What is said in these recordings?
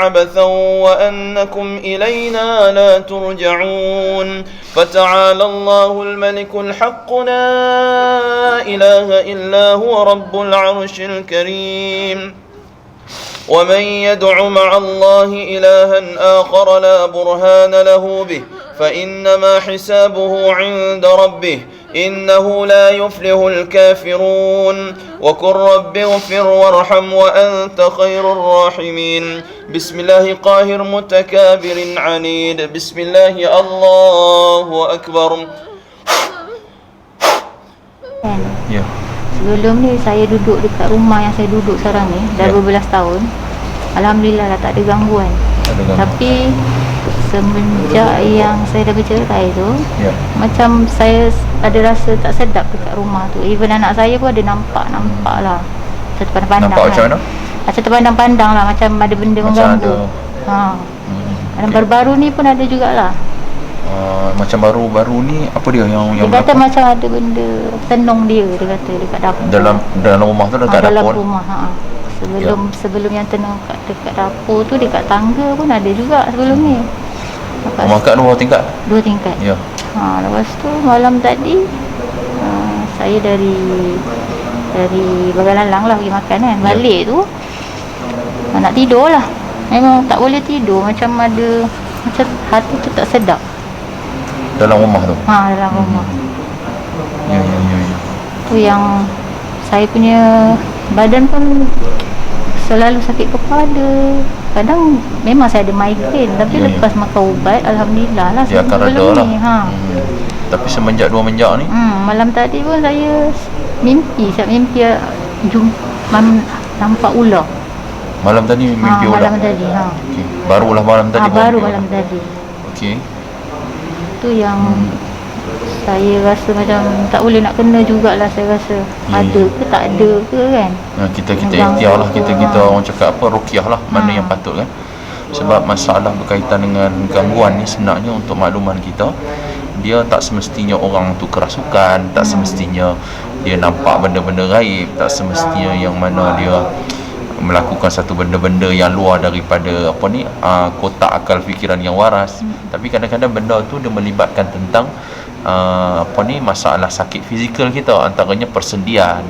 عبثا وأنكم إلينا لا ترجعون فتعالى الله الملك الحق لا إله إلا هو رب العرش الكريم ومن يدع مع الله إلها آخر لا برهان له به فإنما حسابه عند ربه إنه لا يفلح الكافرون وقل رب اغفر وارحم وأنت خير الراحمين بسم الله قاهر متكابر عنيد بسم الله الله أكبر. Ya. Sebelum ni saya duduk dekat rumah yang saya duduk sekarang ni dah 12 tahun. Alhamdulillah dah tak ada gangguan. Tapi semenjak yang saya dah bercerai tu, macam saya ada rasa tak sedap dekat rumah tu. Even anak saya pun ada nampak lah. Macam terpandang-pandang. Nampak macam mana? Macam terpandang-pandang lah, macam ada benda mengganggu. Dan baru-baru ni pun ada jugalah. Macam baru-baru ni apa dia yang dia kata macam ada benda tenung dia kata dekat dapur. Dalam rumah tu dekat dalam dapur. Rumah, sebelum yang tenung dekat dapur tu, dekat tangga pun ada juga sebelum ni. Rumah kat 2 tingkat? 2 tingkat. Ya. Lepas tu malam tadi saya dari Bagan Lalang lah pergi makan kan. Balik tu nak tidur lah. Memang tak boleh tidur, macam hati tu tak sedap. Dalam rumah tu? Dalam rumah. Ya. Tu yang saya punya badan pun selalu sakit kepala. Kadang memang saya ada migraine, tapi lepas makan ubat alhamdulillah lah dia akan reda lah. Tapi semenjak ni malam tadi pun saya mimpi nampak ular. Malam tadi mimpi ular? Malam tadi. Okay. Barulah malam tadi? Baru malam tadi. Okey. Tu yang saya rasa macam tak boleh nak kena jugalah. Saya rasa ada ke tak ada ke kan. Kita ikhtiar lah, kita orang cakap apa, ruqyah lah mana yang patut kan. Sebab masalah berkaitan dengan gangguan ni sebenarnya untuk makluman kita, dia tak semestinya orang tu kerasukan, tak semestinya dia nampak benda-benda gaib, tak semestinya yang mana dia melakukan satu benda-benda yang luar daripada kotak akal fikiran yang waras. Tapi kadang-kadang benda tu dia melibatkan tentang masalah sakit fizikal kita, antaranya persendian.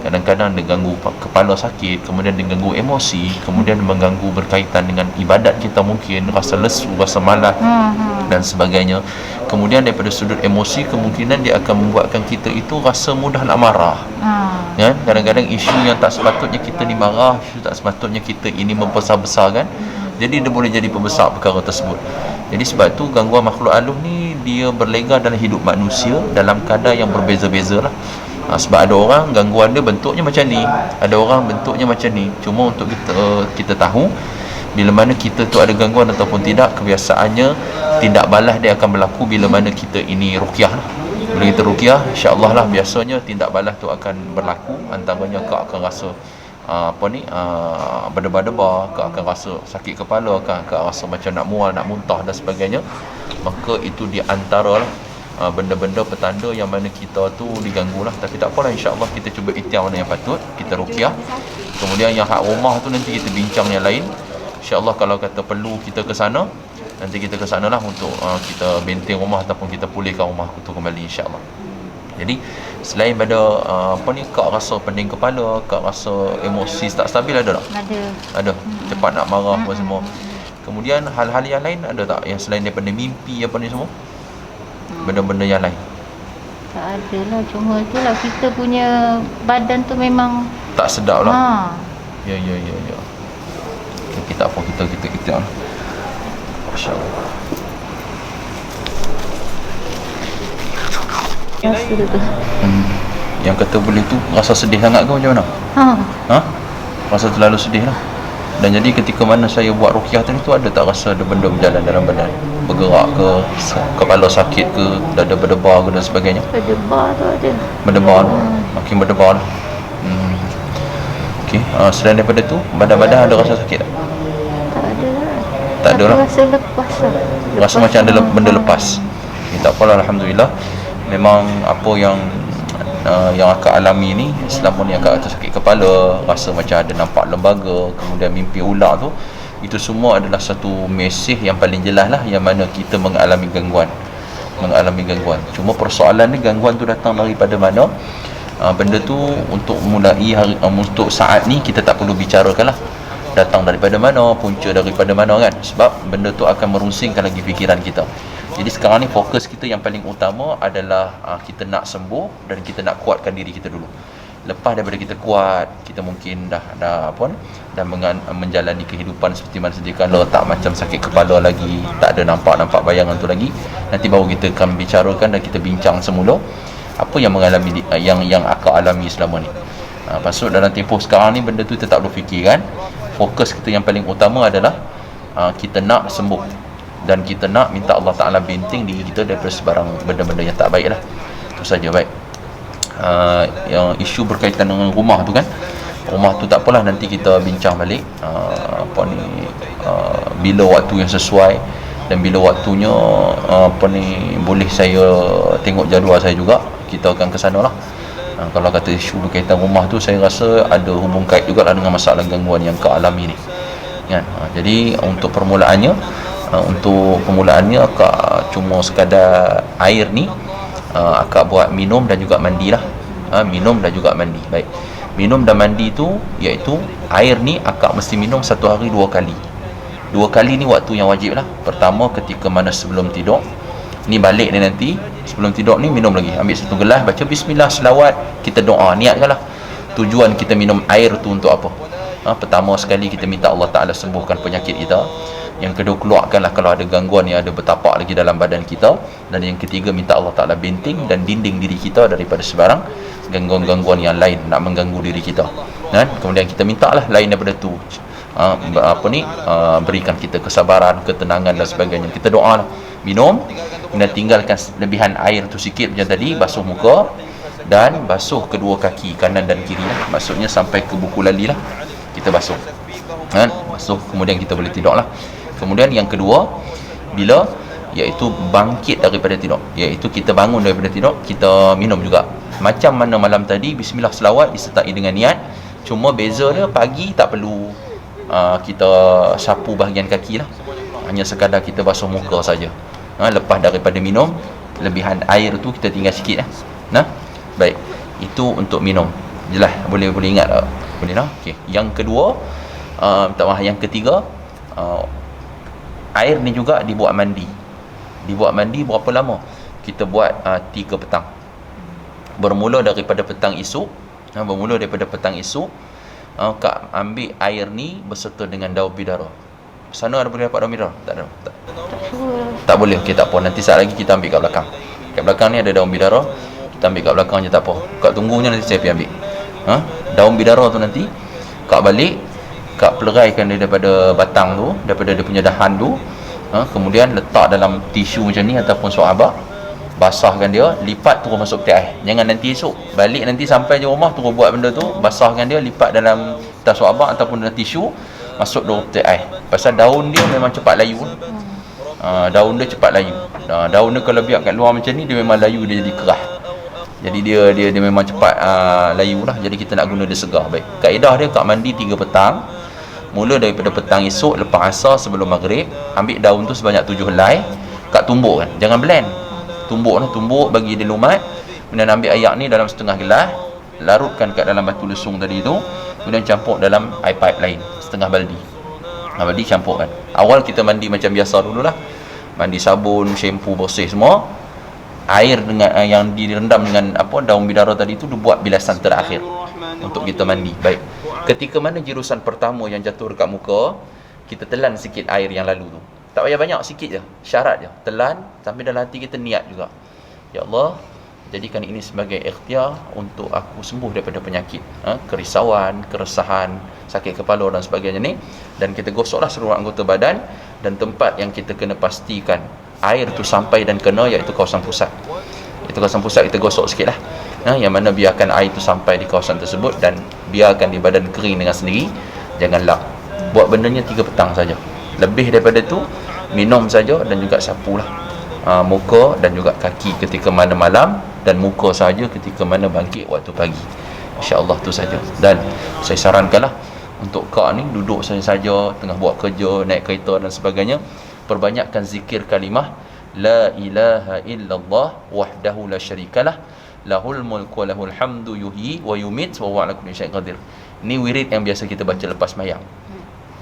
Kadang-kadang dia ganggu kepala sakit, kemudian dia ganggu emosi, kemudian mengganggu berkaitan dengan ibadat kita, mungkin rasa lesu, rasa malas dan sebagainya. Kemudian daripada sudut emosi, kemungkinan dia akan membuatkan kita itu rasa mudah nak marah. Kan? Kadang-kadang isu yang tak sepatutnya kita ni marah, isu tak sepatutnya kita ini membesar-besarkan, jadi dia boleh jadi pembesar perkara tersebut. Jadi sebab tu gangguan makhluk halus ni dia berlega dalam hidup manusia dalam kadar yang berbeza-beza lah. Sebab ada orang gangguan dia bentuknya macam ni, ada orang bentuknya macam ni. Cuma untuk kita tahu bila mana kita tu ada gangguan ataupun tidak, kebiasaannya tindak balas dia akan berlaku bila mana kita ini ruqyah lah. Bila kita ruqyah, insya-Allah lah biasanya tindak balas tu akan berlaku. Antaranya kau akan rasa berdebar-debar, kau akan rasa sakit kepala, kau akan rasa macam nak mual, nak muntah dan sebagainya. Maka itu di antara lah benda-benda petanda yang mana kita tu diganggu lah. Tapi tak apalah, insya-Allah kita cuba ikhtiar mana yang patut, kita ruqyah. Kemudian yang hak rumah tu nanti kita bincang yang lain. InsyaAllah kalau kata perlu kita ke sana, nanti kita ke sana lah untuk kita benteng rumah ataupun kita pulihkan rumah itu kembali, insyaAllah. Jadi selain pada kak rasa pening kepala, kak rasa emosi tak stabil, ada tak? Ada. Cepat nak marah apa semua. Kemudian hal-hal yang lain ada tak, yang selain daripada mimpi apa ni semua? Benda-benda yang lain? Tak ada lah, cuma itulah kita punya badan tu memang tak sedap lah. Ya. Kita apa, kita lah. Masya-Allah. Yang kata boleh tu rasa sedih sangat ke macam mana? Rasa terlalu sedih lah. Dan jadi ketika mana saya buat ruqyah tadi tu, ada tak rasa ada benda berjalan dalam badan, bergerak ke, kepala sakit ke, dada berdebar ke dan sebagainya? Berdebar tu ada. Berdebar, makin berdebar lah. Okey, selain daripada tu, badan-badan ada rasa sakit tak? Tak ada lah. Rasa lepas lah. Rasa macam ada benda lepas. Tak apalah, alhamdulillah. Memang apa yang akak alami ni selama ni, akak rasa sakit kepala, rasa macam ada nampak lembaga, kemudian mimpi ular tu, Itu semua adalah satu mesej yang paling jelas lah, yang mana kita mengalami gangguan. Cuma persoalan ni, gangguan tu datang daripada mana? Benda tu untuk mulai hari, untuk saat ni kita tak perlu bicarakan lah datang daripada mana, punca daripada mana kan, sebab benda tu akan merungsingkan lagi fikiran kita. Jadi sekarang ni fokus kita yang paling utama adalah kita nak sembuh dan kita nak kuatkan diri kita dulu. Lepas daripada kita kuat, kita mungkin dah menjalani kehidupan seperti mana sedia kala, tak macam sakit kepala lagi, tak ada nampak bayangan tu lagi. Nanti baru kita akan bicarakan dan kita bincang semula apa yang mengalami yang akak alami selama ni. Maksud dalam tempoh sekarang ni, benda tu kita tak perlu fikirkan. Fokus kita yang paling utama adalah kita nak sembuh dan kita nak minta Allah Ta'ala benting diri kita daripada sebarang benda-benda yang tak baik lah. Itu saja. Baik, yang isu berkaitan dengan rumah tu kan, rumah tu tak apalah, nanti kita bincang balik bila waktu yang sesuai dan bila waktunya boleh saya tengok jadual saya juga, kita akan ke sana lah. Kalau kata isu berkaitan rumah tu, saya rasa ada hubung kait jugalah dengan masalah gangguan yang kau alami ni kan. Jadi untuk permulaannya akak cuma sekadar air ni, akak buat minum dan juga mandi lah. Minum dan juga mandi. Baik, minum dan mandi tu iaitu air ni akak mesti minum satu hari 2 kali. 2 kali ni waktu yang wajib lah. Pertama ketika mana sebelum tidur, ni balik ni nanti sebelum tidur ni minum lagi, ambil satu gelas, baca bismillah, selawat, kita doa, niatkanlah tujuan kita minum air tu untuk apa. Pertama sekali kita minta Allah Ta'ala sembuhkan penyakit kita. Yang kedua, keluarkanlah kalau ada gangguan yang ada bertapak lagi dalam badan kita. Dan yang ketiga, minta Allah Ta'ala benting dan dinding diri kita daripada sebarang gangguan-gangguan yang lain nak mengganggu diri kita. Dan kemudian kita minta lah lain daripada tu, berikan kita kesabaran, ketenangan dan sebagainya. Kita doa lah, minum, kemudian tinggalkan lebihan air tu sikit macam tadi, basuh muka dan basuh kedua kaki kanan dan kiri lah. Maksudnya sampai ke buku lali lah kita basuh kan? Basuh, kemudian kita boleh tidur lah. Kemudian yang kedua, bila iaitu bangkit daripada tidur, iaitu kita bangun daripada tidur, kita minum juga macam mana malam tadi, bismillah, selawat disertai dengan niat. Cuma beza dia, pagi tak perlu kita sapu bahagian kaki lah, hanya sekadar kita basuh muka saja. Lepas daripada minum, lebihan air tu kita tinggal sikit lah. Baik, itu untuk minum. Jelas, boleh ingat tak? Boleh lah. Okey. Yang kedua, yang ketiga, air ni juga dibuat mandi. Dibuat mandi berapa lama? Kita buat 3 petang. Bermula daripada petang esok. Kak ambil air ni berserta dengan daun bidara. Sana ada boleh dapat daun bidara? Tak ada. Tak boleh. Okey, tak apa. Nanti saat lagi kita ambil kat belakang. Kat belakang ni ada daun bidara. Kita ambil kat belakang je, tak apa. Kak tunggunya, nanti saya pergi ambil. Daun bidara tu nanti kak balik, kak peleraikan dia daripada batang tu, daripada dia punya dahan tu. Kemudian letak dalam tisu macam ni ataupun suabak, basahkan dia, lipat terus masuk peti air. Jangan nanti esok balik, nanti sampai je rumah terus buat benda tu, basahkan dia, lipat dalam tas suabak ataupun dalam tisu, masuk dalam peti air. Pasal daun dia memang cepat layu. Daun dia cepat layu. Daun dia kalau biar kat luar macam ni, dia memang layu, dia jadi keras. Jadi dia memang cepat layu lah. Jadi kita nak guna dia segar. Baik, kaedah dia, kak mandi 3 petang. Mula daripada petang esok, lepas asar sebelum maghrib, ambil daun tu sebanyak 7 helai, kak tumbuk kan, jangan blend. Tumbuk bagi dia lumat. Kemudian ambil air ni dalam setengah gelas, larutkan kat dalam batu lesung tadi tu, kemudian campur dalam air pipe lain setengah baldi. Baldi campurkan. Awal kita mandi macam biasa dululah, mandi sabun, shampoo, bersih semua. Air dengan yang direndam dengan daun bidara tadi tu dibuat bilasan terakhir untuk kita mandi. Baik, ketika mana jirusan pertama yang jatuh dekat muka, kita telan sikit air yang lalu tu. Tak payah banyak, sikit je, syarat je, telan sampai dalam hati kita niat juga, ya Allah, jadikan ini sebagai ikhtiar untuk aku sembuh daripada penyakit, kerisauan, keresahan, sakit kepala dan sebagainya ni. Dan kita gosoklah seluruh anggota badan, dan tempat yang kita kena pastikan air tu sampai dan kena iaitu kawasan pusat. Itu kawasan pusat kita gosok sikit lah, yang mana biarkan air tu sampai di kawasan tersebut dan biarkan di badan kering dengan sendiri. Jangan lap. Buat bendanya 3 petang saja. Lebih daripada tu minum saja dan juga sapulah muka dan juga kaki ketika mana malam, dan muka saja ketika mana bangkit waktu pagi. InsyaAllah tu saja. Dan saya sarankanlah Untuk kak ni duduk saja-saja, tengah buat kerja, naik kereta dan sebagainya, perbanyakkan zikir kalimah la ilaha illallah wahdahu la syarikalah lahul mulku wa lahul hamdu yuhyi wa yumit wa huwa ala kulli syai'in qadir. Ni wirid yang biasa kita baca lepas sembahyang.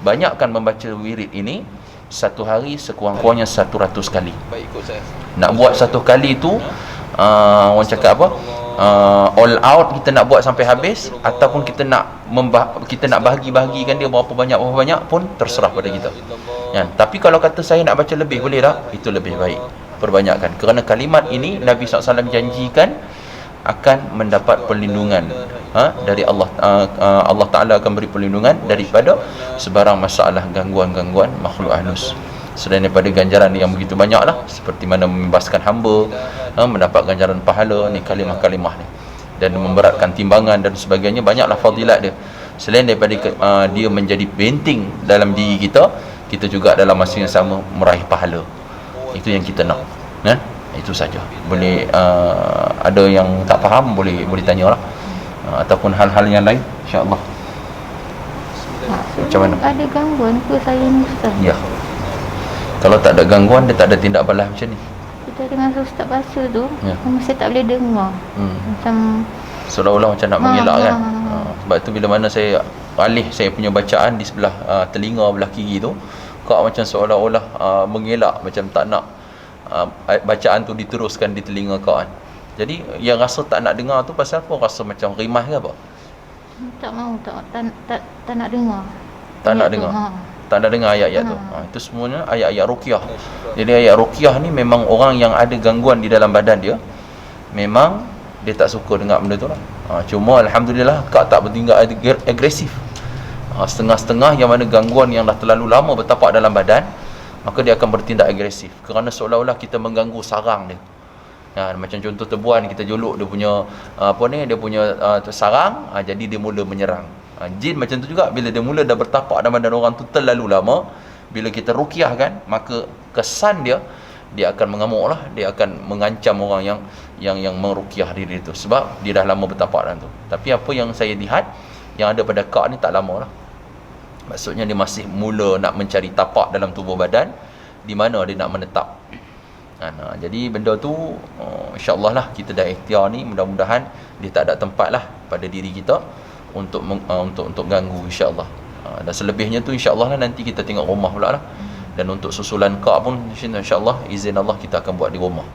Banyakkan membaca wirid ini satu hari sekurang-kurangnya 100 kali. Baik, ikut saya. Nak buat satu kali tu orang cakap apa? All out kita nak buat sampai habis, ataupun kita nak bahagi-bahagikan dia berapa banyak pun terserah pada kita. Kan? Tapi kalau kata saya nak baca lebih, boleh tak? Itu lebih baik. Perbanyakkan. Kerana kalimat ini Nabi SAW janjikan akan mendapat perlindungan dari Allah. Allah Ta'ala akan beri perlindungan daripada sebarang masalah gangguan-gangguan makhluk halus. Selain daripada ganjaran yang begitu banyak lah, seperti mana membebaskan hamba, mendapat ganjaran pahala ni kalimah-kalimah ni, dan memberatkan timbangan dan sebagainya, banyaklah fadilat dia. Selain daripada dia menjadi benteng dalam diri kita, kita juga dalam masa yang sama meraih pahala. Itu yang kita nak. Itu saja. Boleh ada yang tak faham boleh tanya lah, ataupun hal-hal yang lain, insya-Allah. Macam mana? Ada gangguan ke saya ni Ustaz? Ya. Kalau tak ada gangguan, dia tak ada tindak balas macam ni. Kita dengan Ustaz baca tu, Ya. saya tak boleh dengar. Macam seolah-olah macam nak mengelak kan. Sebab tu bila mana saya alih saya punya bacaan di sebelah telinga belah kiri tu, kak macam seolah-olah mengelak, macam tak nak bacaan tu diteruskan di telinga kak kan. Jadi yang rasa tak nak dengar tu pasal apa? Rasa macam rimas ke apa? tak mau, tak nak dengar. Tak nak Ayat tu, dengar. Tak nak dengar ayat-ayat tu. Itu semuanya ayat-ayat ruqyah. Jadi ayat ruqyah ni memang orang yang ada gangguan di dalam badan dia, memang dia tak suka dengar benda tu lah. Cuma alhamdulillah kak tak bertindak agresif. Setengah-setengah yang mana gangguan yang dah terlalu lama bertapak dalam badan, maka dia akan bertindak agresif, kerana seolah-olah kita mengganggu sarang dia. Macam contoh tebuan, kita jolok dia punya dia punya sarang, jadi dia mula menyerang. Jin macam tu juga, bila dia mula dah bertapak dalam badan orang tu terlalu lama, bila kita ruqyah kan, maka kesan dia akan mengamuk lah, dia akan mengancam orang yang meruqyah diri tu, sebab dia dah lama bertapak dalam tu. Tapi apa yang saya lihat, yang ada pada kak ni tak lama lah. Maksudnya dia masih mula nak mencari tapak dalam tubuh badan, di mana dia nak menetap. Jadi benda tu insya-Allah lah kita dah ikhtiar ni, mudah-mudahan dia tak ada tempat lah pada diri kita untuk ganggu, insya-Allah. Dan selebihnya tu insya-Allah lah nanti kita tengok rumah pula lah. Dan untuk susulan kak pun insya-Allah izin Allah kita akan buat di rumah.